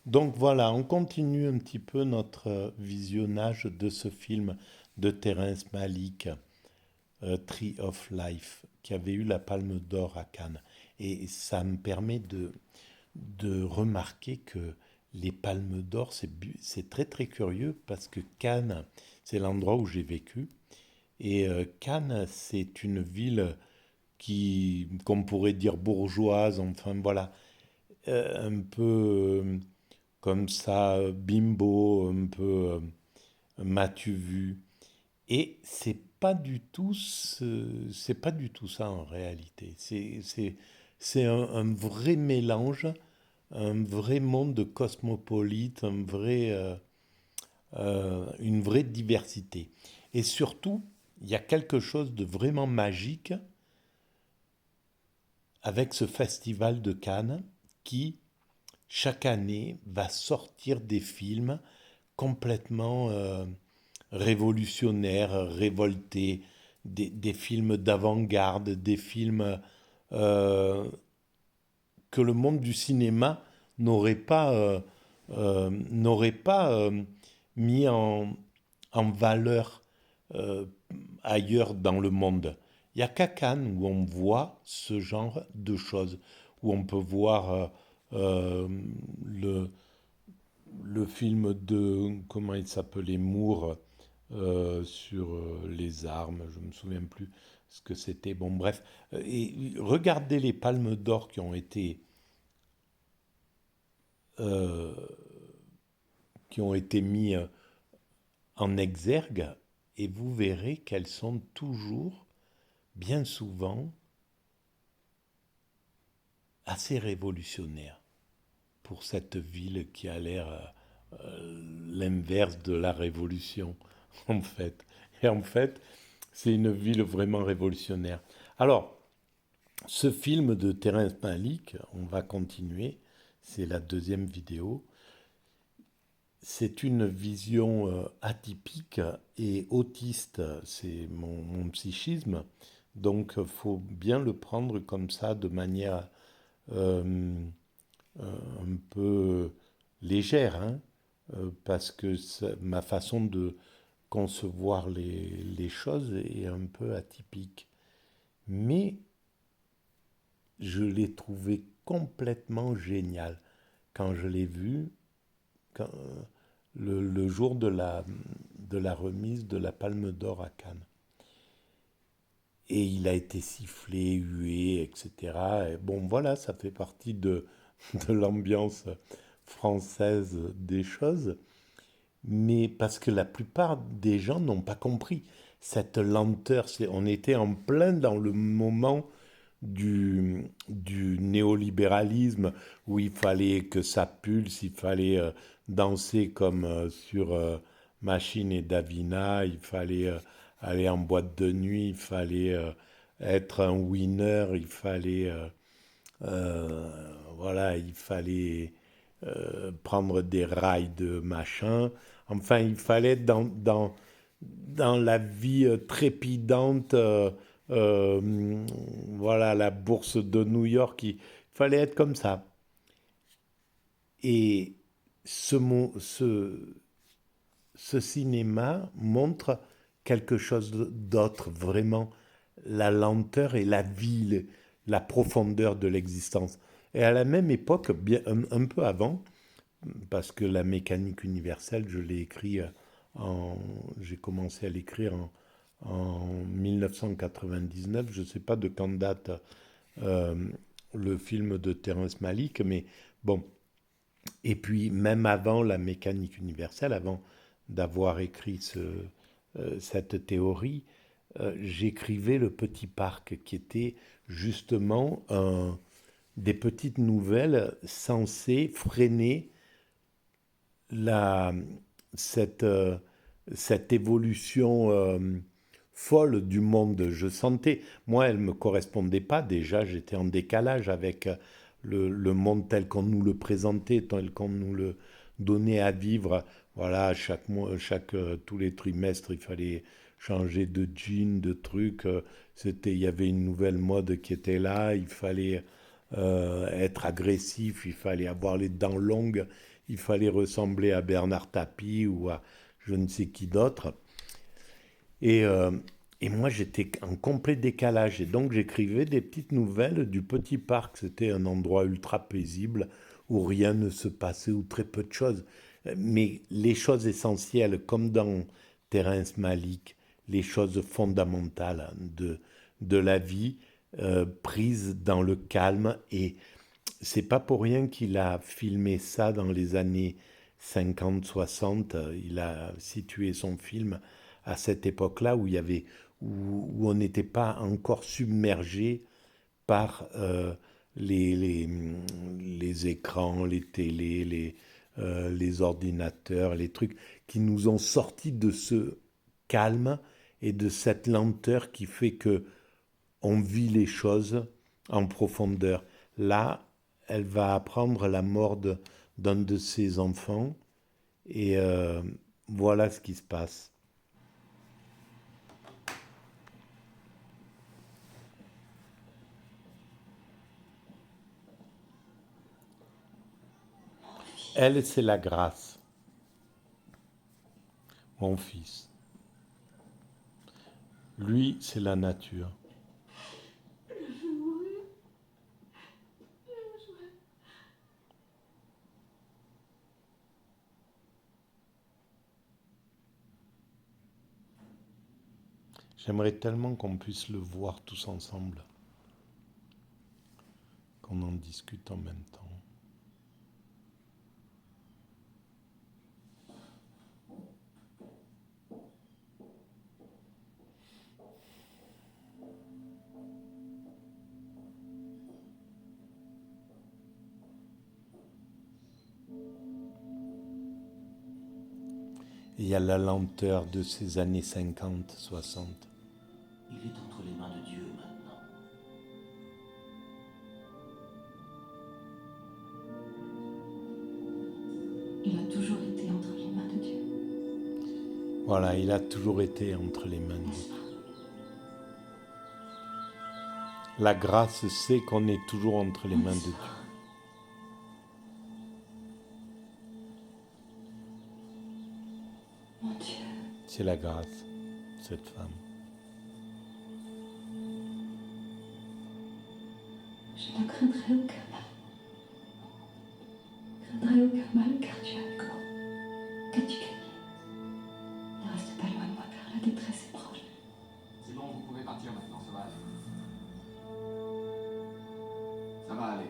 Donc voilà, on continue un petit peu notre visionnage de ce film de Terrence Malick, Tree of Life, qui avait eu la Palme d'Or à Cannes. Et ça me permet de remarquer que les Palmes d'Or, c'est très très curieux parce que Cannes, c'est l'endroit où j'ai vécu. Et Cannes, c'est une ville qu'on pourrait dire bourgeoise, enfin voilà, un peu comme ça, bimbo, un peu m'as-tu vu. Et c'est pas du tout ça en réalité. C'est un vrai mélange, un vrai monde cosmopolite, une vraie diversité. Et surtout, il y a quelque chose de vraiment magique avec ce festival de Cannes qui, chaque année, va sortir des films complètement révolutionnaires, révoltés, des films d'avant-garde, des films euh, que le monde du cinéma n'aurait pas mis en valeur euh, ailleurs dans le monde. Il y a qu'à Cannes où on voit ce genre de choses, où on peut voir euh, le, le film de, comment il s'appelait, Moore, sur les armes, je ne me souviens plus ce que c'était. Bon, bref. Et regardez les palmes d'or euh, qui ont été mis en exergue, et vous verrez qu'elles sont toujours, bien souvent, assez révolutionnaires pour cette ville qui a l'air l'inverse de la révolution, en fait. Et en fait, c'est une ville vraiment révolutionnaire. Alors, ce film de Terrence Malick, on va continuer, c'est la deuxième vidéo. C'est une vision atypique et autiste, c'est mon psychisme, donc il faut bien le prendre comme ça, de manière euh, un peu légère, hein, parce que ma façon de concevoir les choses est un peu atypique. Mais je l'ai trouvé complètement génial quand je l'ai vu quand, le jour de la remise de la Palme d'Or à Cannes. Et il a été sifflé, hué, etc. Et bon, voilà, ça fait partie de l'ambiance française des choses. Mais parce que la plupart des gens n'ont pas compris cette lenteur. On était en plein dans le moment du néolibéralisme où il fallait que ça pulse, il fallait danser comme sur Machine et Davina, il fallait aller en boîte de nuit, il fallait être un winner, il fallait voilà, il fallait prendre des rails de machin. Enfin, il fallait être dans la vie trépidante, voilà, la bourse de New York, il fallait être comme ça. Et ce cinéma montre quelque chose d'autre, vraiment la lenteur et la vie, la profondeur de l'existence. Et à la même époque, bien, un peu avant, parce que la mécanique universelle, je l'ai écrit j'ai commencé à l'écrire en 1999. Je ne sais pas de quand date euh, le film de Terrence Malick, mais bon. Et puis même avant la mécanique universelle, avant d'avoir écrit cette théorie, j'écrivais Le Petit Parc, qui était justement des petites nouvelles censées freiner la, cette, cette évolution folle du monde. Je sentais, moi, elle ne me correspondait pas. Déjà, j'étais en décalage avec le monde tel qu'on nous le présentait, tel qu'on nous le donnait à vivre. Voilà, chaque mois, tous les trimestres, il fallait changer de jean, de trucs. Il y avait une nouvelle mode qui était là. Il fallait être agressif, il fallait avoir les dents longues, il fallait ressembler à Bernard Tapie ou à je ne sais qui d'autre. Et, euh, et moi, j'étais en complet décalage. Et donc, j'écrivais des petites nouvelles du petit parc. C'était un endroit ultra paisible où rien ne se passait, ou très peu de choses. Mais les choses essentielles, comme dans Terrence Malick, les choses fondamentales de la vie, prises dans le calme. Et c'est pas pour rien qu'il a filmé ça dans les années 50-60. Il a situé son film à cette époque-là où il y avait où on n'était pas encore submergé par les, les, les écrans, les télés, les ordinateurs, les trucs qui nous ont sortis de ce calme et de cette lenteur qui fait que on vit les choses en profondeur. Là, elle va apprendre la mort d'un de ses enfants et voilà ce qui se passe. Mon Elle, fils. c'est la grâce, mon fils. Lui, c'est la nature. J'aimerais tellement qu'on puisse le voir tous ensemble, qu'on en discute en même temps. Et il y a la lenteur de ces années 50, 60. Il est entre les mains de Dieu maintenant. Il a toujours été entre les mains de Dieu, Voilà, il a toujours été entre les mains de Dieu. n'est-ce pas? La grâce sait qu'on est toujours entre les mains de N'est-ce Dieu. pas? Mon Dieu, C'est la grâce, cette femme. je ne craindrai aucun mal. Je ne craindrai aucun mal car tu es avec moi. Qu'as-tu gagné? Ne reste pas loin de moi car la détresse est proche. C'est bon, vous pouvez partir maintenant, ça va aller. Ça va aller.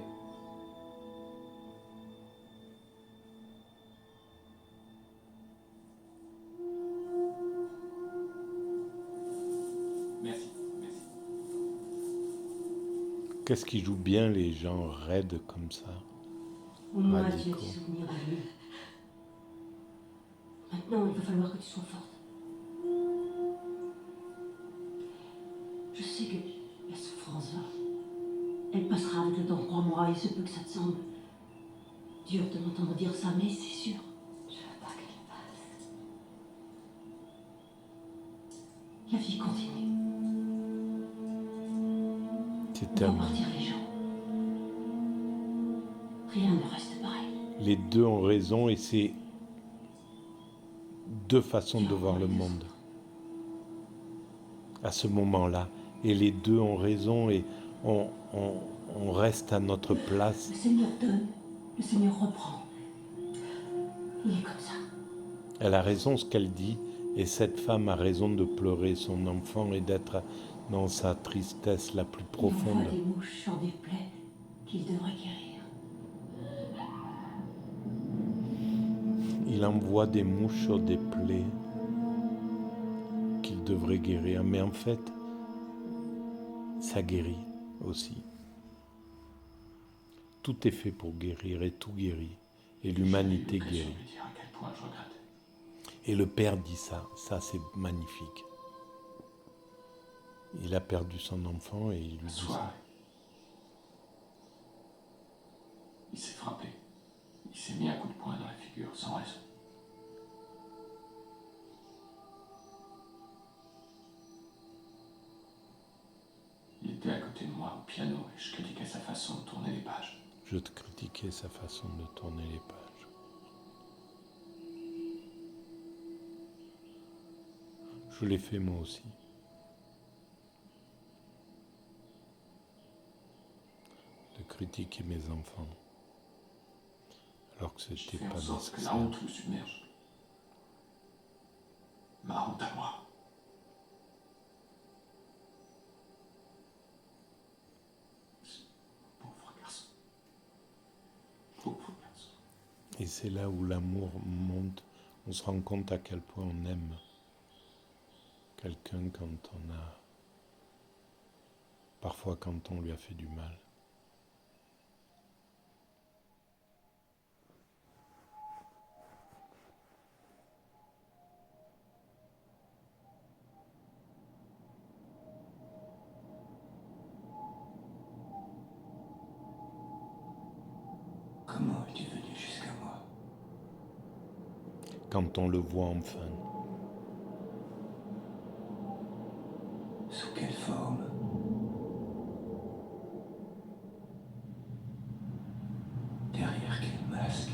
Merci, merci. Qu'est-ce qui joue bien les gens raides comme ça, Au moins tu as radicaux. des souvenirs à lui. Maintenant, il va falloir que tu sois forte. Je sais que la souffrance va. Elle passera avec le temps, crois-moi, il se peut que ça te semble dur de m'entendre dire ça, mais c'est sûr. Je veux pas qu'elle passe. La vie continue. C'est On va terminé. partir les gens. Rien ne reste pareil. Les deux ont raison et c'est deux façons Tu de as voir encore le les deux monde autres. à ce moment-là. Et les deux ont raison et on reste à notre place. Le Seigneur donne, le Seigneur reprend. Il est comme ça. Elle a raison ce qu'elle dit et cette femme a raison de pleurer son enfant et d'être dans sa tristesse la plus Il envoie profonde. des mouches sur des plaies qu'il devrait guérir. Il envoie des mouches sur des plaies qu'il devrait guérir, mais en fait, ça guérit aussi. Tout est fait pour guérir et tout guérit. Et l'humanité J'ai guérit. de dire à quel point je regrette. Et le Père dit ça c'est magnifique. Il a perdu son enfant et il lui dit Soir, ça. il s'est frappé. Il s'est mis un coup de poing dans la figure, sans raison. Il était à côté de moi moi au piano et je critiquais sa façon de tourner les pages. Je te critiquais sa façon de tourner les pages. Je l'ai fait moi aussi. De critiquer mes enfants. Alors que Je c'était fais en pas sorte que la nécessaire. honte me submerge. Ma honte à moi. Pauvre garçon. Pauvre garçon. Et c'est là où l'amour monte. On se rend compte à quel point on aime quelqu'un quand on a... Parfois quand on lui a fait du mal. Comment es-tu venu jusqu'à moi? Quand on le voit enfin. Sous quelle forme? Derrière quel masque?